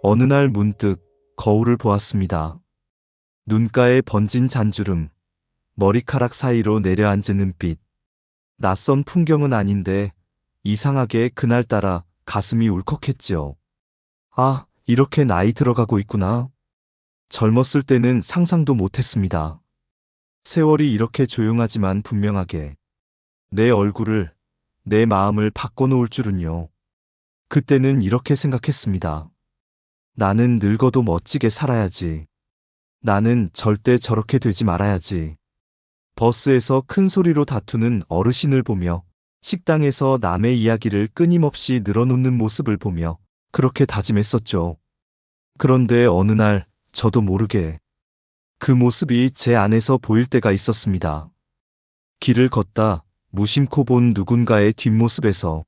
어느 날 문득 거울을 보았습니다. 눈가에 번진 잔주름, 머리카락 사이로 내려앉은 은빛. 낯선 풍경은 아닌데 이상하게 그날따라 가슴이 울컥했지요. 아, 이렇게 나이 들어가고 있구나. 젊었을 때는 상상도 못했습니다. 세월이 이렇게 조용하지만 분명하게 내 얼굴을, 내 마음을 바꿔놓을 줄은요. 그때는 이렇게 생각했습니다. 나는 늙어도 멋지게 살아야지. 나는 절대 저렇게 되지 말아야지. 버스에서 큰 소리로 다투는 어르신을 보며, 식당에서 남의 이야기를 끊임없이 늘어놓는 모습을 보며 그렇게 다짐했었죠. 그런데 어느 날 저도 모르게 그 모습이 제 안에서 보일 때가 있었습니다. 길을 걷다 무심코 본 누군가의 뒷모습에서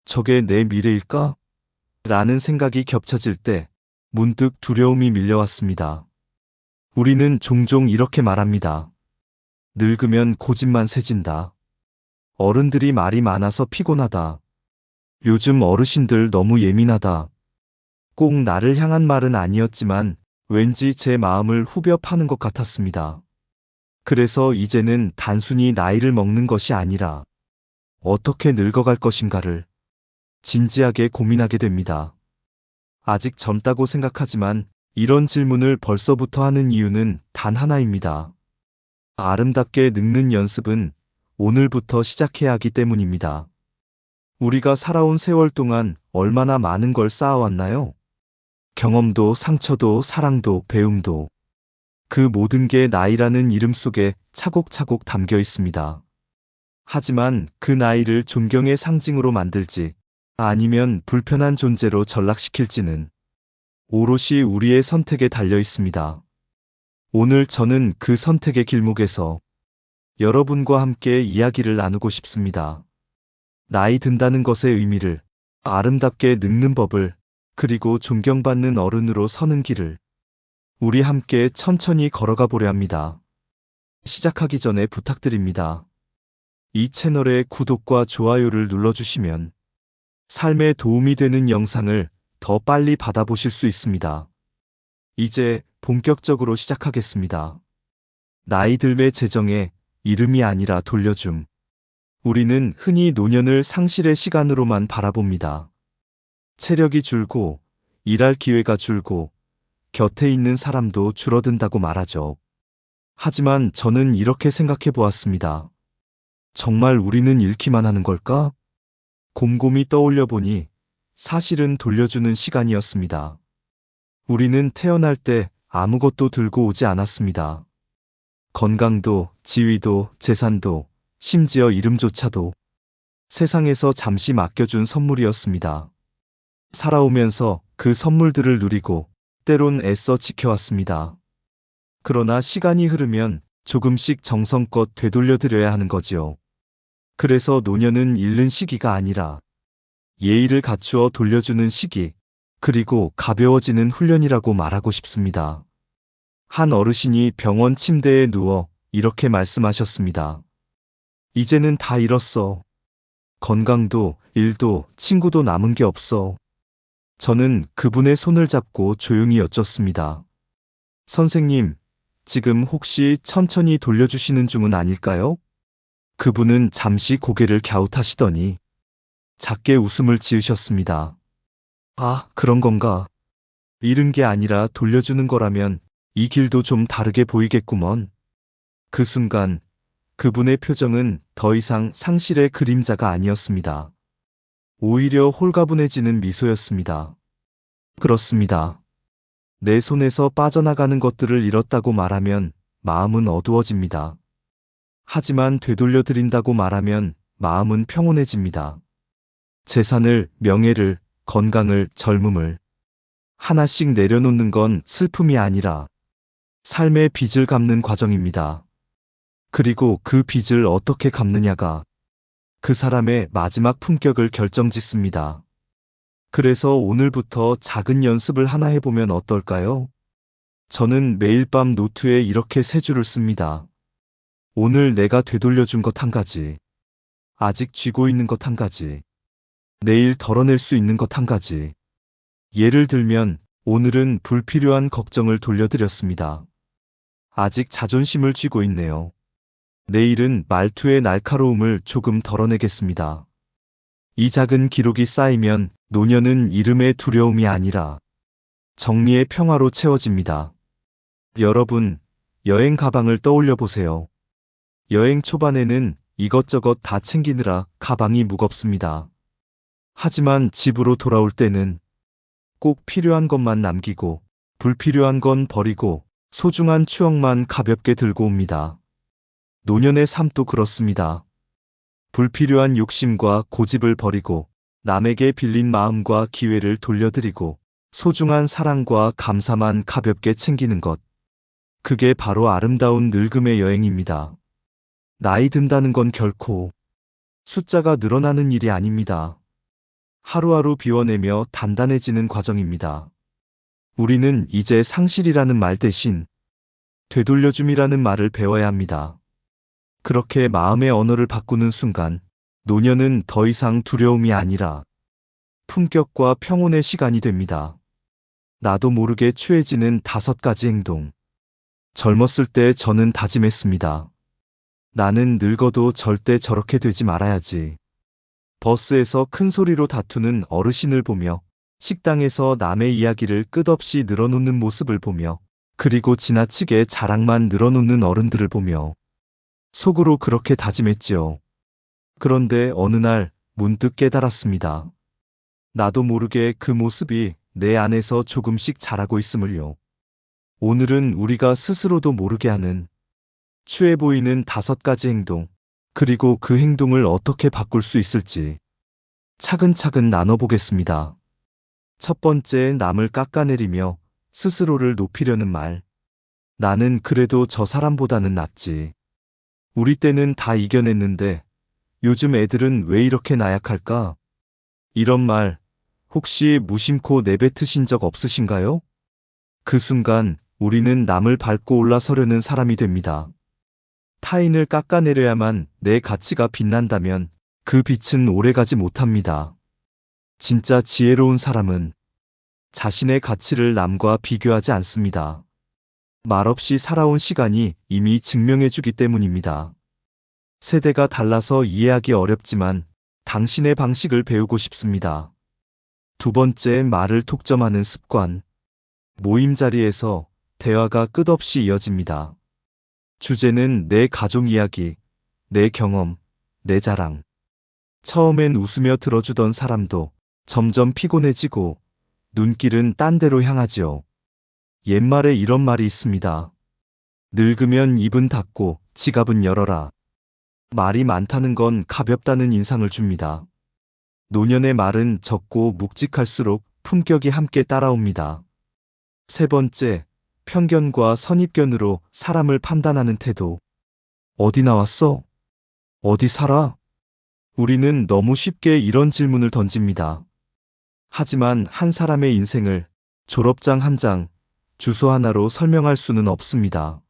저게 내 미래일까? 라는 생각이 겹쳐질 때 문득 두려움이 밀려왔습니다. 우리는 종종 이렇게 말합니다. 늙으면 고집만 세진다. 어른들이 말이 많아서 피곤하다. 요즘 어르신들 너무 예민하다. 꼭 나를 향한 말은 아니었지만 왠지 제 마음을 후벼 파는 것 같았습니다. 그래서 이제는 단순히 나이를 먹는 것이 아니라 어떻게 늙어갈 것인가를 진지하게 고민하게 됩니다. 아직 젊다고 생각하지만 이런 질문을 벌써부터 하는 이유는 단 하나입니다. 아름답게 늙는 연습은 오늘부터 시작해야 하기 때문입니다. 우리가 살아온 세월 동안 얼마나 많은 걸 쌓아왔나요? 경험도, 상처도, 사랑도, 배움도. 그 모든 게 나이라는 이름 속에 차곡차곡 담겨 있습니다. 하지만 그 나이를 존경의 상징으로 만들지, 아니면 불편한 존재로 전락시킬지는 오롯이 우리의 선택에 달려 있습니다. 오늘 저는 그 선택의 길목에서 여러분과 함께 이야기를 나누고 싶습니다. 나이 든다는 것의 의미를, 아름답게 늙는 법을, 그리고 존경받는 어른으로 서는 길을 우리 함께 천천히 걸어가 보려 합니다. 시작하기 전에 부탁드립니다. 이 채널의 구독과 좋아요를 눌러주시면 삶에 도움이 되는 영상을 더 빨리 받아보실 수 있습니다. 이제 본격적으로 시작하겠습니다. 나이 들매 재정의 이름이 아니라 돌려줌. 우리는 흔히 노년을 상실의 시간으로만 바라봅니다. 체력이 줄고, 일할 기회가 줄고, 곁에 있는 사람도 줄어든다고 말하죠. 하지만 저는 이렇게 생각해 보았습니다. 정말 우리는 잃기만 하는 걸까? 곰곰이 떠올려 보니 사실은 돌려주는 시간이었습니다. 우리는 태어날 때 아무것도 들고 오지 않았습니다. 건강도, 지위도, 재산도, 심지어 이름조차도 세상에서 잠시 맡겨준 선물이었습니다. 살아오면서 그 선물들을 누리고 때론 애써 지켜왔습니다. 그러나 시간이 흐르면 조금씩 정성껏 되돌려드려야 하는 거지요. 그래서 노년은 잃는 시기가 아니라 예의를 갖추어 돌려주는 시기, 그리고 가벼워지는 훈련이라고 말하고 싶습니다. 한 어르신이 병원 침대에 누워 이렇게 말씀하셨습니다. 이제는 다 잃었어. 건강도, 일도, 친구도 남은 게 없어. 저는 그분의 손을 잡고 조용히 여쭙습니다. 선생님, 지금 혹시 천천히 돌려주시는 중은 아닐까요? 그분은 잠시 고개를 갸웃하시더니 작게 웃음을 지으셨습니다. 아, 그런 건가? 잃은 게 아니라 돌려주는 거라면 이 길도 좀 다르게 보이겠구먼. 그 순간 그분의 표정은 더 이상 상실의 그림자가 아니었습니다. 오히려 홀가분해지는 미소였습니다. 그렇습니다. 내 손에서 빠져나가는 것들을 잃었다고 말하면 마음은 어두워집니다. 하지만 되돌려 드린다고 말하면 마음은 평온해집니다. 재산을, 명예를, 건강을, 젊음을 하나씩 내려놓는 건 슬픔이 아니라 삶의 빚을 갚는 과정입니다. 그리고 그 빚을 어떻게 갚느냐가 그 사람의 마지막 품격을 결정짓습니다. 그래서 오늘부터 작은 연습을 하나 해보면 어떨까요? 저는 매일 밤 노트에 이렇게 세 줄을 씁니다. 오늘 내가 되돌려준 것 한 가지, 아직 쥐고 있는 것 한 가지, 내일 덜어낼 수 있는 것 한 가지. 예를 들면 오늘은 불필요한 걱정을 돌려드렸습니다. 아직 자존심을 쥐고 있네요. 내일은 말투의 날카로움을 조금 덜어내겠습니다. 이 작은 기록이 쌓이면 노년은 이름의 두려움이 아니라 정리의 평화로 채워집니다. 여러분, 여행 가방을 떠올려 보세요. 여행 초반에는 이것저것 다 챙기느라 가방이 무겁습니다. 하지만 집으로 돌아올 때는 꼭 필요한 것만 남기고 불필요한 건 버리고 소중한 추억만 가볍게 들고 옵니다. 노년의 삶도 그렇습니다. 불필요한 욕심과 고집을 버리고 남에게 빌린 마음과 기회를 돌려드리고 소중한 사랑과 감사만 가볍게 챙기는 것. 그게 바로 아름다운 늙음의 여행입니다. 나이 든다는 건 결코 숫자가 늘어나는 일이 아닙니다. 하루하루 비워내며 단단해지는 과정입니다. 우리는 이제 상실이라는 말 대신 되돌려줌이라는 말을 배워야 합니다. 그렇게 마음의 언어를 바꾸는 순간 노년은 더 이상 두려움이 아니라 품격과 평온의 시간이 됩니다. 나도 모르게 취해지는 5가지 행동. 젊었을 때 저는 다짐했습니다. 나는 늙어도 절대 저렇게 되지 말아야지. 버스에서 큰 소리로 다투는 어르신을 보며, 식당에서 남의 이야기를 끝없이 늘어놓는 모습을 보며, 그리고 지나치게 자랑만 늘어놓는 어른들을 보며 속으로 그렇게 다짐했지요. 그런데 어느 날 문득 깨달았습니다. 나도 모르게 그 모습이 내 안에서 조금씩 자라고 있음을요. 오늘은 우리가 스스로도 모르게 하는 추해 보이는 5가지 행동, 그리고 그 행동을 어떻게 바꿀 수 있을지 차근차근 나눠보겠습니다. 첫 번째, 남을 깎아내리며 스스로를 높이려는 말. 나는 그래도 저 사람보다는 낫지. 우리 때는 다 이겨냈는데 요즘 애들은 왜 이렇게 나약할까? 이런 말 혹시 무심코 내뱉으신 적 없으신가요? 그 순간 우리는 남을 밟고 올라서려는 사람이 됩니다. 타인을 깎아내려야만 내 가치가 빛난다면 그 빛은 오래가지 못합니다. 진짜 지혜로운 사람은 자신의 가치를 남과 비교하지 않습니다. 말없이 살아온 시간이 이미 증명해주기 때문입니다. 세대가 달라서 이해하기 어렵지만 당신의 방식을 배우고 싶습니다. 두 번째, 말을 독점하는 습관. 모임 자리에서 대화가 끝없이 이어집니다. 주제는 내 가족 이야기, 내 경험, 내 자랑. 처음엔 웃으며 들어주던 사람도 점점 피곤해지고 눈길은 딴 데로 향하지요. 옛말에 이런 말이 있습니다. 늙으면 입은 닫고 지갑은 열어라. 말이 많다는 건 가볍다는 인상을 줍니다. 노년의 말은 적고 묵직할수록 품격이 함께 따라옵니다. 세 번째, 편견과 선입견으로 사람을 판단하는 태도. 어디 나왔어? 어디 살아? 우리는 너무 쉽게 이런 질문을 던집니다. 하지만 한 사람의 인생을 졸업장 한 장, 주소 하나로 설명할 수는 없습니다.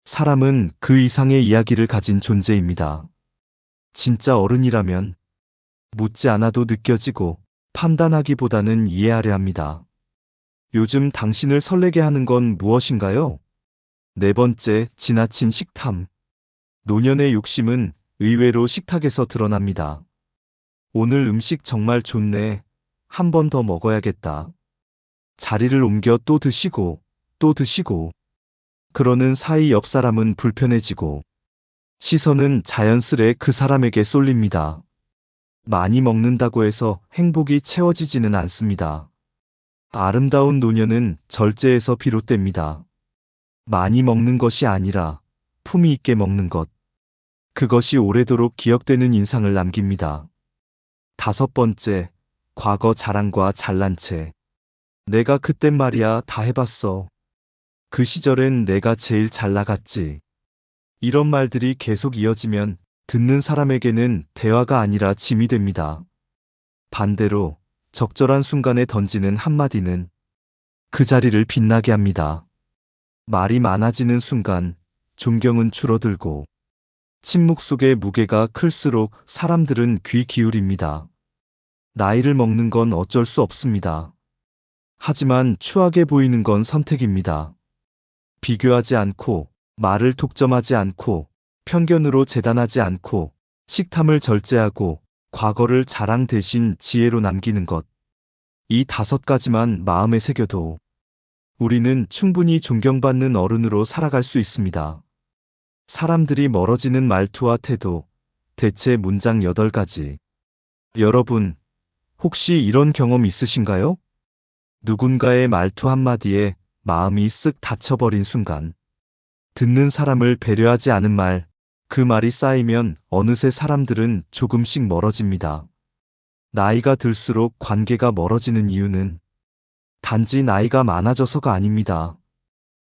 사람은 그 이상의 이야기를 가진 존재입니다. 진짜 어른이라면 묻지 않아도 느껴지고 판단하기보다는 이해하려 합니다. 요즘 당신을 설레게 하는 건 무엇인가요? 네 번째, 지나친 식탐. 노년의 욕심은 의외로 식탁에서 드러납니다. 오늘 음식 정말 좋네. 한 번 더 먹어야겠다. 자리를 옮겨 또 드시고, 또 드시고. 그러는 사이 옆 사람은 불편해지고, 시선은 자연스레 그 사람에게 쏠립니다. 많이 먹는다고 해서 행복이 채워지지는 않습니다. 아름다운 노년은 절제에서 비롯됩니다. 많이 먹는 것이 아니라 품위 있게 먹는 것. 그것이 오래도록 기억되는 인상을 남깁니다. 다섯 번째, 과거 자랑과 잘난 체. 내가 그땐 말이야 다 해봤어. 그 시절엔 내가 제일 잘 나갔지. 이런 말들이 계속 이어지면 듣는 사람에게는 대화가 아니라 짐이 됩니다. 반대로 적절한 순간에 던지는 한마디는 그 자리를 빛나게 합니다. 말이 많아지는 순간 존경은 줄어들고 침묵 속의 무게가 클수록 사람들은 귀 기울입니다. 나이를 먹는 건 어쩔 수 없습니다. 하지만 추하게 보이는 건 선택입니다. 비교하지 않고, 말을 독점하지 않고, 편견으로 재단하지 않고, 식탐을 절제하고, 과거를 자랑 대신 지혜로 남기는 것. 이 5가지만 마음에 새겨도 우리는 충분히 존경받는 어른으로 살아갈 수 있습니다. 사람들이 멀어지는 말투와 태도, 대체 문장 8가지. 여러분, 혹시 이런 경험 있으신가요? 누군가의 말투 한마디에 마음이 쓱 닫혀버린 순간, 듣는 사람을 배려하지 않은 말, 그 말이 쌓이면 어느새 사람들은 조금씩 멀어집니다. 나이가 들수록 관계가 멀어지는 이유는 단지 나이가 많아져서가 아닙니다.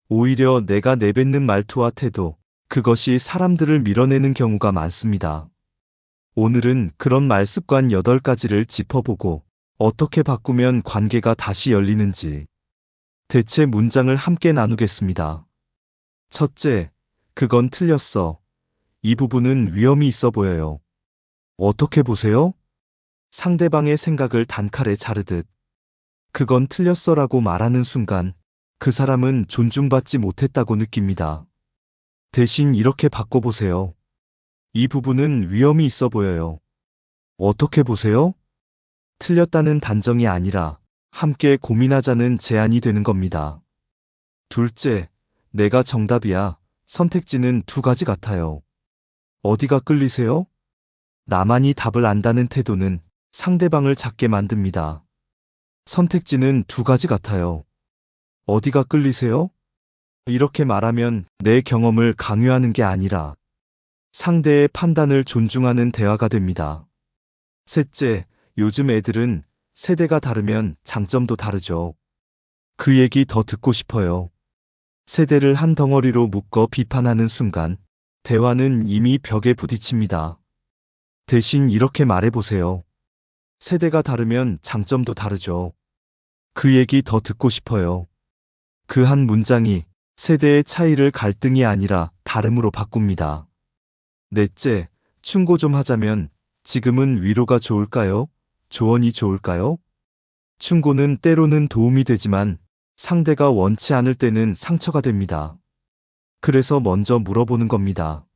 오히려 내가 내뱉는 말투와 태도, 그것이 사람들을 밀어내는 경우가 많습니다. 오늘은 그런 말습관 8가지를 짚어보고 어떻게 바꾸면 관계가 다시 열리는지 대체 문장을 함께 나누겠습니다. 첫째, 그건 틀렸어. 이 부분은 위험이 있어 보여요. 어떻게 보세요? 상대방의 생각을 단칼에 자르듯 그건 틀렸어라고 말하는 순간 그 사람은 존중받지 못했다고 느낍니다. 대신 이렇게 바꿔보세요. 이 부분은 위험이 있어 보여요. 어떻게 보세요? 틀렸다는 단정이 아니라 함께 고민하자는 제안이 되는 겁니다. 둘째, 내가 정답이야. 선택지는 2가지 같아요. 어디가 끌리세요? 나만이 답을 안다는 태도는 상대방을 작게 만듭니다. 선택지는 2가지 같아요. 어디가 끌리세요? 이렇게 말하면 내 경험을 강요하는 게 아니라 상대의 판단을 존중하는 대화가 됩니다. 셋째, 요즘 애들은 세대가 다르면 장점도 다르죠. 그 얘기 더 듣고 싶어요. 세대를 한 덩어리로 묶어 비판하는 순간 대화는 이미 벽에 부딪힙니다. 대신 이렇게 말해보세요. 세대가 다르면 장점도 다르죠. 그 얘기 더 듣고 싶어요. 그 한 문장이 세대의 차이를 갈등이 아니라 다름으로 바꿉니다. 넷째, 충고 좀 하자면 지금은 위로가 좋을까요? 조언이 좋을까요? 충고는 때로는 도움이 되지만 상대가 원치 않을 때는 상처가 됩니다. 그래서 먼저 물어보는 겁니다.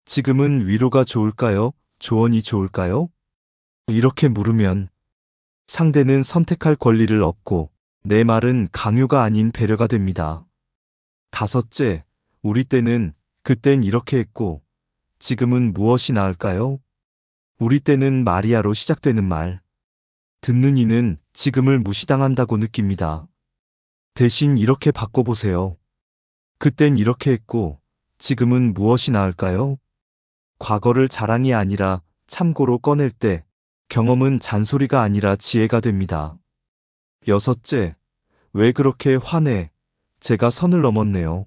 지금은 위로가 좋을까요? 조언이 좋을까요? 이렇게 물으면 상대는 선택할 권리를 얻고 내 말은 강요가 아닌 배려가 됩니다. 다섯째, 우리 때는 그땐 이렇게 했고 지금은 무엇이 나을까요? 우리 때는 마리아로 시작되는 말. 듣는 이는 지금을 무시당한다고 느낍니다. 대신 이렇게 바꿔보세요. 그땐 이렇게 했고 지금은 무엇이 나을까요? 과거를 자랑이 아니라 참고로 꺼낼 때 경험은 잔소리가 아니라 지혜가 됩니다. 여섯째, 왜 그렇게 화내? 제가 선을 넘었네요.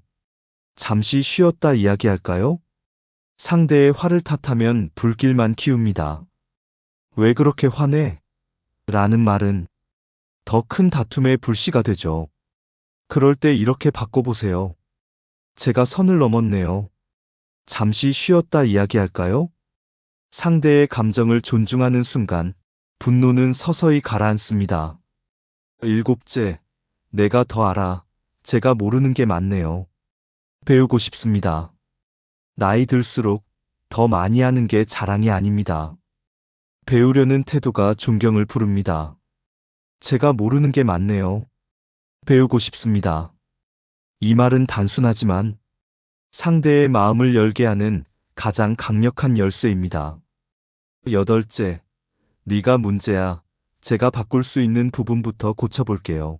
잠시 쉬었다 이야기할까요? 상대의 화를 탓하면 불길만 키웁니다. 왜 그렇게 화내? 라는 말은 더 큰 다툼의 불씨가 되죠. 그럴 때 이렇게 바꿔보세요. 제가 선을 넘었네요. 잠시 쉬었다 이야기할까요? 상대의 감정을 존중하는 순간 분노는 서서히 가라앉습니다. 일곱째, 내가 더 알아. 제가 모르는 게 많네요. 배우고 싶습니다. 나이 들수록 더 많이 하는 게 자랑이 아닙니다. 배우려는 태도가 존경을 부릅니다. 제가 모르는 게 많네요. 배우고 싶습니다. 이 말은 단순하지만 상대의 마음을 열게 하는 가장 강력한 열쇠입니다. 여덟째, 네가 문제야. 제가 바꿀 수 있는 부분부터 고쳐볼게요.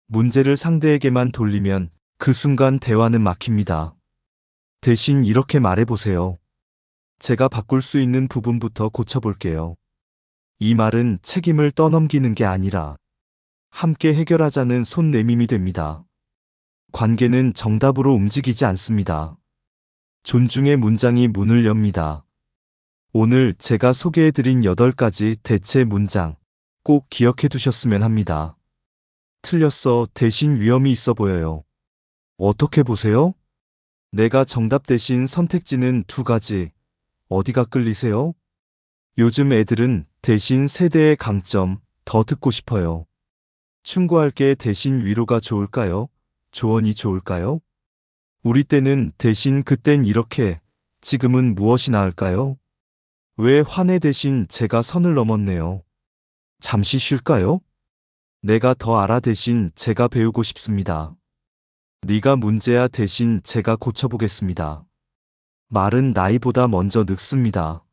문제를 상대에게만 돌리면 그 순간 대화는 막힙니다. 대신 이렇게 말해보세요. 제가 바꿀 수 있는 부분부터 고쳐볼게요. 이 말은 책임을 떠넘기는 게 아니라 함께 해결하자는 손내밈이 됩니다. 관계는 정답으로 움직이지 않습니다. 존중의 문장이 문을 엽니다. 오늘 제가 소개해드린 8가지 대체 문장 꼭 기억해 두셨으면 합니다. 틀렸어 대신 위험이 있어 보여요. 어떻게 보세요? 내가 정답 대신 선택지는 2가지. 어디가 끌리세요? 요즘 애들은 대신 세대의 강점 더 듣고 싶어요. 충고할 게 대신 위로가 좋을까요? 조언이 좋을까요? 우리 때는 대신 그땐 이렇게, 지금은 무엇이 나을까요? 왜 화내 대신 제가 선을 넘었네요. 잠시 쉴까요? 내가 더 알아 대신 제가 배우고 싶습니다. 네가 문제야 대신 제가 고쳐보겠습니다. 말은 나이보다 먼저 늙습니다.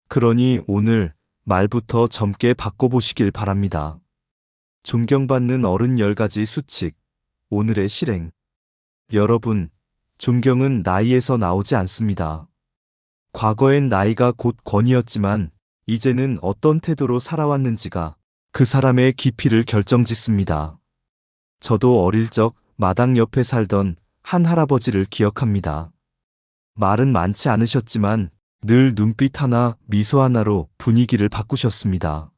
그러니 오늘 말부터 젊게 바꿔보시길 바랍니다. 존경받는 어른 10가지 수칙, 오늘의 실행. 여러분, 존경은 나이에서 나오지 않습니다. 과거엔 나이가 곧 권위였지만, 이제는 어떤 태도로 살아왔는지가 그 사람의 깊이를 결정짓습니다. 저도 어릴 적 마당 옆에 살던 한 할아버지를 기억합니다. 말은 많지 않으셨지만 늘 눈빛 하나, 미소 하나로 분위기를 바꾸셨습니다.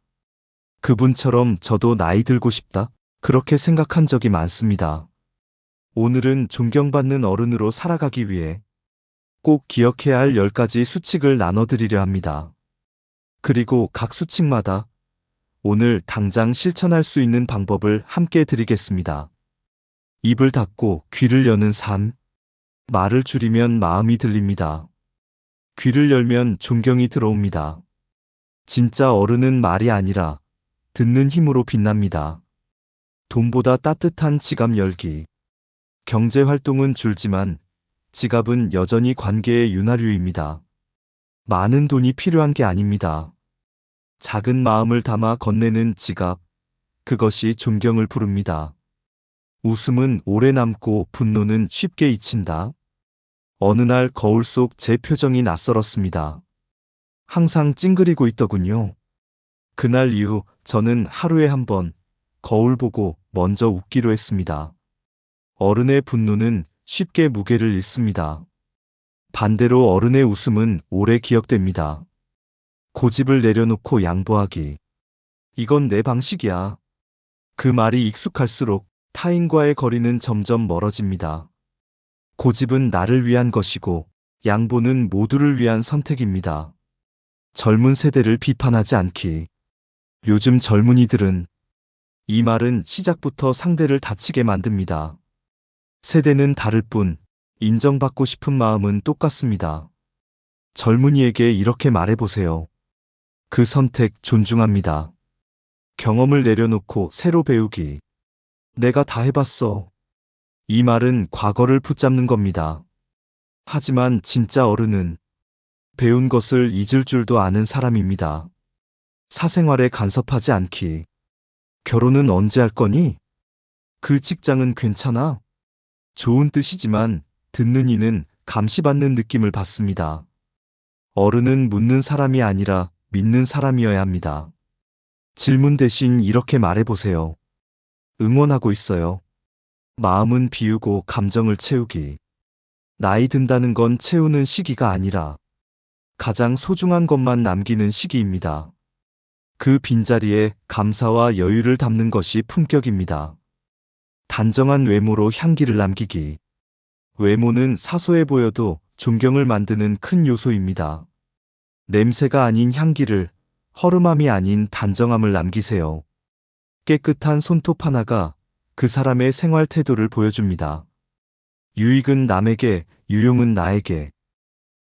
그분처럼 저도 나이 들고 싶다, 그렇게 생각한 적이 많습니다. 오늘은 존경받는 어른으로 살아가기 위해 꼭 기억해야 할 10가지 수칙을 나눠드리려 합니다. 그리고 각 수칙마다 오늘 당장 실천할 수 있는 방법을 함께 드리겠습니다. 입을 닫고 귀를 여는 삶. 말을 줄이면 마음이 들립니다. 귀를 열면 존경이 들어옵니다. 진짜 어른은 말이 아니라 듣는 힘으로 빛납니다. 돈보다 따뜻한 지갑 열기. 경제 활동은 줄지만 지갑은 여전히 관계의 윤활유입니다. 많은 돈이 필요한 게 아닙니다. 작은 마음을 담아 건네는 지갑, 그것이 존경을 부릅니다. 웃음은 오래 남고 분노는 쉽게 잊힌다. 어느 날 거울 속 제 표정이 낯설었습니다. 항상 찡그리고 있더군요. 그날 이후 저는 하루에 한 번 거울 보고 먼저 웃기로 했습니다. 어른의 분노는 쉽게 무게를 잃습니다. 반대로 어른의 웃음은 오래 기억됩니다. 고집을 내려놓고 양보하기. 이건 내 방식이야. 그 말이 익숙할수록 타인과의 거리는 점점 멀어집니다. 고집은 나를 위한 것이고 양보는 모두를 위한 선택입니다. 젊은 세대를 비판하지 않기. 요즘 젊은이들은 이 말은 시작부터 상대를 다치게 만듭니다. 세대는 다를 뿐 인정받고 싶은 마음은 똑같습니다. 젊은이에게 이렇게 말해보세요. 그 선택 존중합니다. 경험을 내려놓고 새로 배우기. 내가 다 해봤어. 이 말은 과거를 붙잡는 겁니다. 하지만 진짜 어른은 배운 것을 잊을 줄도 아는 사람입니다. 사생활에 간섭하지 않기. 결혼은 언제 할 거니? 그 직장은 괜찮아? 좋은 뜻이지만 듣는 이는 감시받는 느낌을 받습니다. 어른은 묻는 사람이 아니라 믿는 사람이어야 합니다. 질문 대신 이렇게 말해보세요. 응원하고 있어요. 마음은 비우고 감정을 채우기. 나이 든다는 건 채우는 시기가 아니라 가장 소중한 것만 남기는 시기입니다. 그 빈자리에 감사와 여유를 담는 것이 품격입니다. 단정한 외모로 향기를 남기기. 외모는 사소해 보여도 존경을 만드는 큰 요소입니다. 냄새가 아닌 향기를, 허름함이 아닌 단정함을 남기세요. 깨끗한 손톱 하나가 그 사람의 생활 태도를 보여줍니다. 유익은 남에게, 유용은 나에게.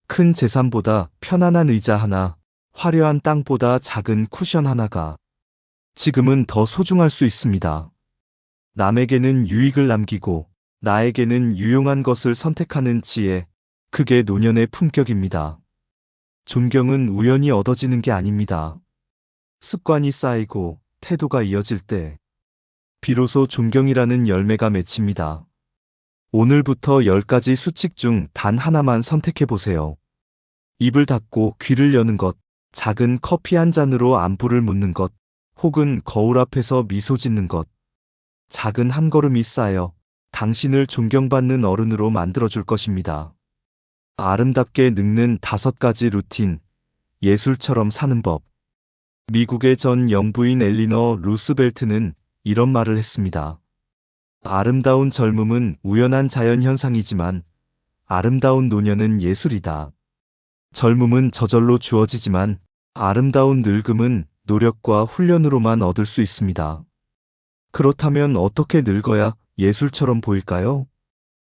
큰 재산보다 편안한 의자 하나, 화려한 땅보다 작은 쿠션 하나가 지금은 더 소중할 수 있습니다. 남에게는 유익을 남기고 나에게는 유용한 것을 선택하는 지혜, 그게 노년의 품격입니다. 존경은 우연히 얻어지는 게 아닙니다. 습관이 쌓이고 태도가 이어질 때 비로소 존경이라는 열매가 맺힙니다. 오늘부터 10가지 수칙 중 단 하나만 선택해 보세요. 입을 닫고 귀를 여는 것, 작은 커피 한 잔으로 안부를 묻는 것, 혹은 거울 앞에서 미소 짓는 것. 작은 한 걸음이 쌓여 당신을 존경받는 어른으로 만들어줄 것입니다. 아름답게 늙는 5가지 루틴, 예술처럼 사는 법. 미국의 전 영부인 엘리너 루스벨트는 이런 말을 했습니다. 아름다운 젊음은 우연한 자연현상이지만 아름다운 노년은 예술이다. 젊음은 저절로 주어지지만 아름다운 늙음은 노력과 훈련으로만 얻을 수 있습니다. 그렇다면 어떻게 늙어야 예술처럼 보일까요?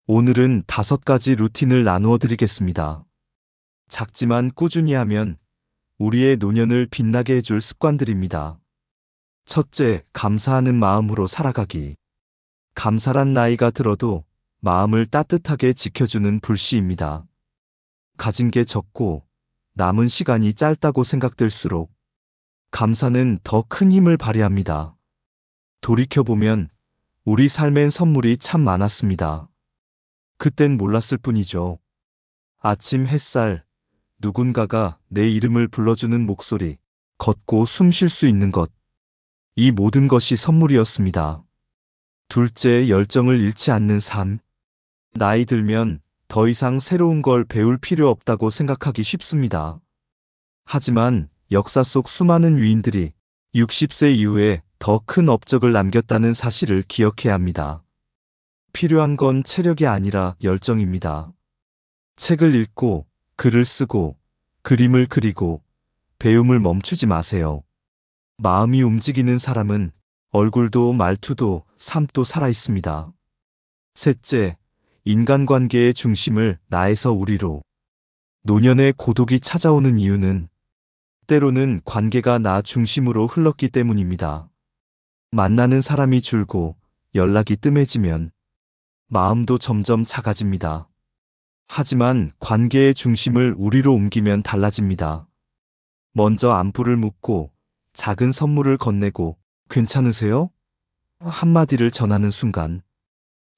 오늘은 5가지 루틴을 나누어 드리겠습니다. 작지만 꾸준히 하면 우리의 노년을 빛나게 해줄 습관들입니다. 첫째, 감사하는 마음으로 살아가기. 감사란 나이가 들어도 마음을 따뜻하게 지켜주는 불씨입니다. 가진 게 적고 남은 시간이 짧다고 생각될수록 감사는 더 큰 힘을 발휘합니다. 돌이켜보면 우리 삶엔 선물이 참 많았습니다. 그땐 몰랐을 뿐이죠. 아침 햇살, 누군가가 내 이름을 불러주는 목소리, 걷고 숨 쉴 수 있는 것. 이 모든 것이 선물이었습니다. 둘째, 열정을 잃지 않는 삶. 나이 들면 더 이상 새로운 걸 배울 필요 없다고 생각하기 쉽습니다. 하지만 역사 속 수많은 위인들이 60세 이후에 더 큰 업적을 남겼다는 사실을 기억해야 합니다. 필요한 건 체력이 아니라 열정입니다. 책을 읽고, 글을 쓰고, 그림을 그리고, 배움을 멈추지 마세요. 마음이 움직이는 사람은 얼굴도 말투도 삶도 살아있습니다. 셋째, 인간관계의 중심을 나에서 우리로. 노년의 고독이 찾아오는 이유는 때로는 관계가 나 중심으로 흘렀기 때문입니다. 만나는 사람이 줄고 연락이 뜸해지면 마음도 점점 작아집니다. 하지만 관계의 중심을 우리로 옮기면 달라집니다. 먼저 안부를 묻고 작은 선물을 건네고 괜찮으세요? 한마디를 전하는 순간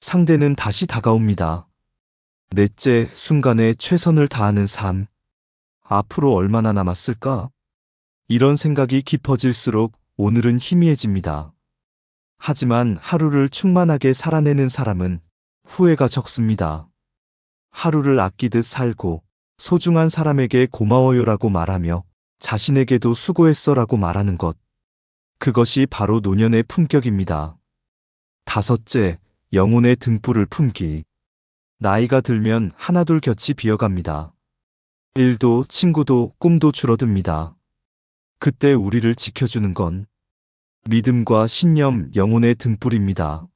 상대는 다시 다가옵니다. 넷째, 순간에 최선을 다하는 삶. 앞으로 얼마나 남았을까? 이런 생각이 깊어질수록 오늘은 희미해집니다. 하지만 하루를 충만하게 살아내는 사람은 후회가 적습니다. 하루를 아끼듯 살고 소중한 사람에게 고마워요라고 말하며 자신에게도 수고했어라고 말하는 것. 그것이 바로 노년의 품격입니다. 다섯째, 영혼의 등불을 품기. 나이가 들면 하나둘 곁이 비어갑니다. 일도 친구도 꿈도 줄어듭니다. 그때 우리를 지켜주는 건 믿음과 신념, 영혼의 등불입니다.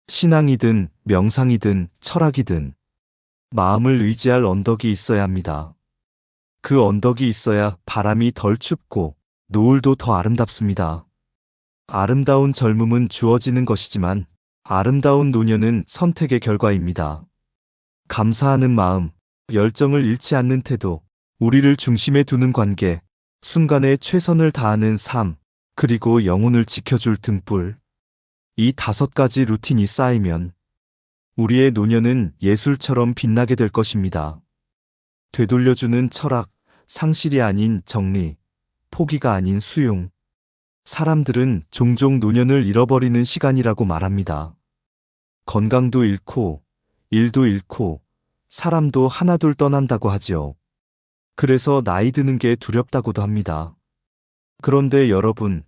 신앙이든 명상이든 철학이든 마음을 의지할 언덕이 있어야 합니다. 그 언덕이 있어야 바람이 덜 춥고 노을도 더 아름답습니다. 아름다운 젊음은 주어지는 것이지만 아름다운 노년은 선택의 결과입니다. 감사하는 마음, 열정을 잃지 않는 태도, 우리를 중심에 두는 관계, 순간에 최선을 다하는 삶, 그리고 영혼을 지켜줄 등불. 이 5가지 루틴이 쌓이면 우리의 노년은 예술처럼 빛나게 될 것입니다. 되돌려주는 철학, 상실이 아닌 정리, 포기가 아닌 수용. 사람들은 종종 노년을 잃어버리는 시간이라고 말합니다. 건강도 잃고, 일도 잃고, 사람도 하나둘 떠난다고 하지요. 그래서 나이 드는 게 두렵다고도 합니다. 그런데 여러분,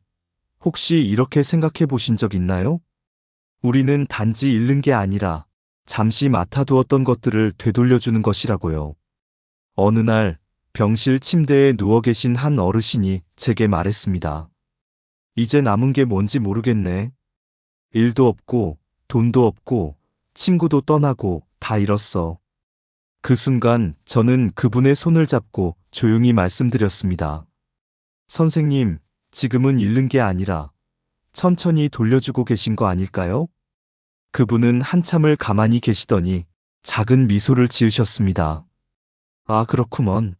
혹시 이렇게 생각해 보신 적 있나요? 우리는 단지 잃는 게 아니라 잠시 맡아두었던 것들을 되돌려주는 것이라고요. 어느 날 병실 침대에 누워 계신 한 어르신이 제게 말했습니다. 이제 남은 게 뭔지 모르겠네. 일도 없고, 돈도 없고, 친구도 떠나고 다 잃었어. 그 순간 저는 그분의 손을 잡고 조용히 말씀드렸습니다. 선생님, 지금은 잃는 게 아니라 천천히 돌려주고 계신 거 아닐까요? 그분은 한참을 가만히 계시더니 작은 미소를 지으셨습니다. 아, 그렇구먼.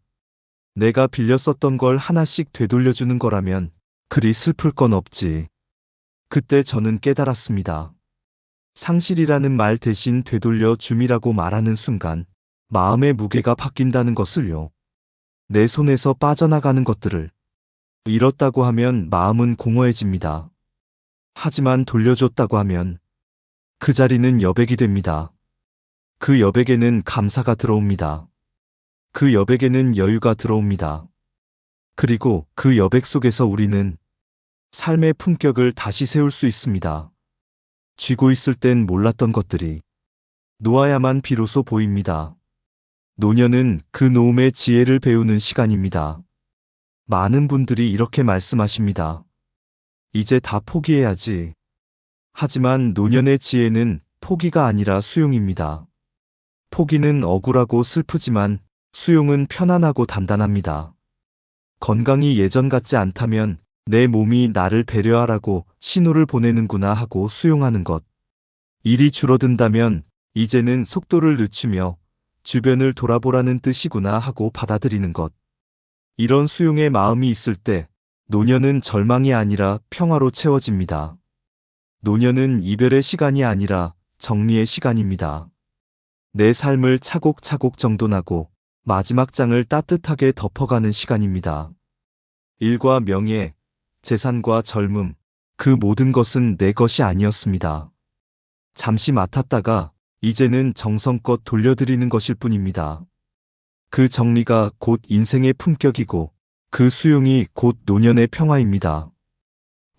내가 빌려 썼던 걸 하나씩 되돌려주는 거라면 그리 슬플 건 없지. 그때 저는 깨달았습니다. 상실이라는 말 대신 되돌려 줌이라고 말하는 순간 마음의 무게가 바뀐다는 것을요. 내 손에서 빠져나가는 것들을 잃었다고 하면 마음은 공허해집니다. 하지만 돌려줬다고 하면 그 자리는 여백이 됩니다. 그 여백에는 감사가 들어옵니다. 그 여백에는 여유가 들어옵니다. 그리고 그 여백 속에서 우리는 삶의 품격을 다시 세울 수 있습니다. 쥐고 있을 땐 몰랐던 것들이 놓아야만 비로소 보입니다. 노년은 그 놓음의 지혜를 배우는 시간입니다. 많은 분들이 이렇게 말씀하십니다. 이제 다 포기해야지. 하지만 노년의 지혜는 포기가 아니라 수용입니다. 포기는 억울하고 슬프지만 수용은 편안하고 단단합니다. 건강이 예전 같지 않다면 내 몸이 나를 배려하라고 신호를 보내는구나 하고 수용하는 것. 일이 줄어든다면 이제는 속도를 늦추며 주변을 돌아보라는 뜻이구나 하고 받아들이는 것. 이런 수용의 마음이 있을 때 노년은 절망이 아니라 평화로 채워집니다. 노년은 이별의 시간이 아니라 정리의 시간입니다. 내 삶을 차곡차곡 정돈하고 마지막 장을 따뜻하게 덮어가는 시간입니다. 일과 명예, 재산과 젊음, 그 모든 것은 내 것이 아니었습니다. 잠시 맡았다가 이제는 정성껏 돌려드리는 것일 뿐입니다. 그 정리가 곧 인생의 품격이고 그 수용이 곧 노년의 평화입니다.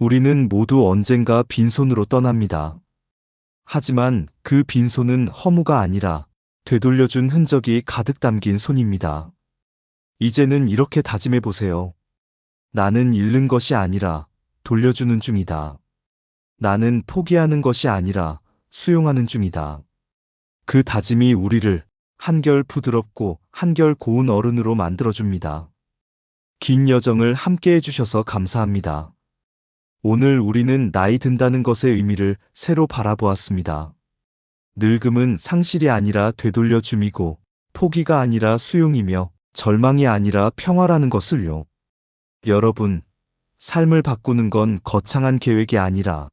우리는 모두 언젠가 빈손으로 떠납니다. 하지만 그 빈손은 허무가 아니라 되돌려준 흔적이 가득 담긴 손입니다. 이제는 이렇게 다짐해 보세요. 나는 잃는 것이 아니라 돌려주는 중이다. 나는 포기하는 것이 아니라 수용하는 중이다. 그 다짐이 우리를 한결 부드럽고 한결 고운 어른으로 만들어줍니다. 긴 여정을 함께 해주셔서 감사합니다. 오늘 우리는 나이 든다는 것의 의미를 새로 바라보았습니다. 늙음은 상실이 아니라 되돌려줌이고 포기가 아니라 수용이며 절망이 아니라 평화라는 것을요. 여러분, 삶을 바꾸는 건 거창한 계획이 아니라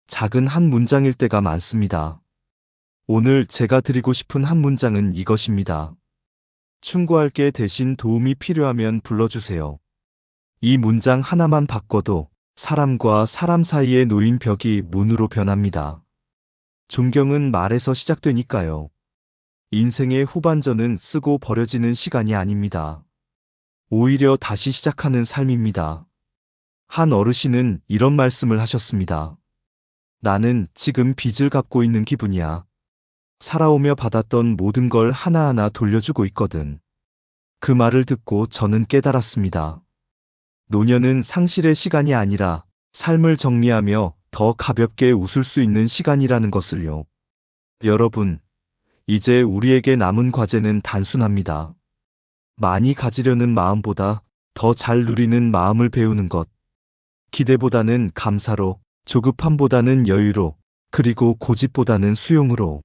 작은 한 문장일 때가 많습니다. 오늘 제가 드리고 싶은 한 문장은 이것입니다. 충고할게 대신 도움이 필요하면 불러주세요. 이 문장 하나만 바꿔도 사람과 사람 사이에 놓인 벽이 문으로 변합니다. 존경은 말에서 시작되니까요. 인생의 후반전은 쓰고 버려지는 시간이 아닙니다. 오히려 다시 시작하는 삶입니다. 한 어르신은 이런 말씀을 하셨습니다. 나는 지금 빚을 갚고 있는 기분이야. 살아오며 받았던 모든 걸 하나하나 돌려주고 있거든. 그 말을 듣고 저는 깨달았습니다. 노년은 상실의 시간이 아니라 삶을 정리하며 더 가볍게 웃을 수 있는 시간이라는 것을요. 여러분, 이제 우리에게 남은 과제는 단순합니다. 많이 가지려는 마음보다 더 잘 누리는 마음을 배우는 것. 기대보다는 감사로, 조급함보다는 여유로, 그리고 고집보다는 수용으로.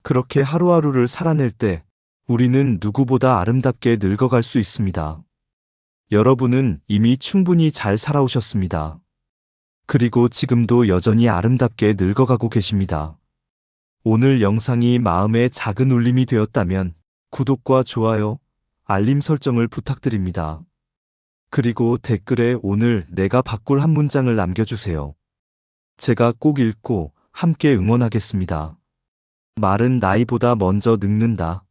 그렇게 하루하루를 살아낼 때 우리는 누구보다 아름답게 늙어갈 수 있습니다. 여러분은 이미 충분히 잘 살아오셨습니다. 그리고 지금도 여전히 아름답게 늙어가고 계십니다. 오늘 영상이 마음에 작은 울림이 되었다면 구독과 좋아요, 알림 설정을 부탁드립니다. 그리고 댓글에 오늘 내가 바꿀 한 문장을 남겨주세요. 제가 꼭 읽고 함께 응원하겠습니다. 말은 나이보다 먼저 늙는다.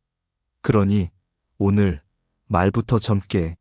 그러니 오늘 말부터 젊게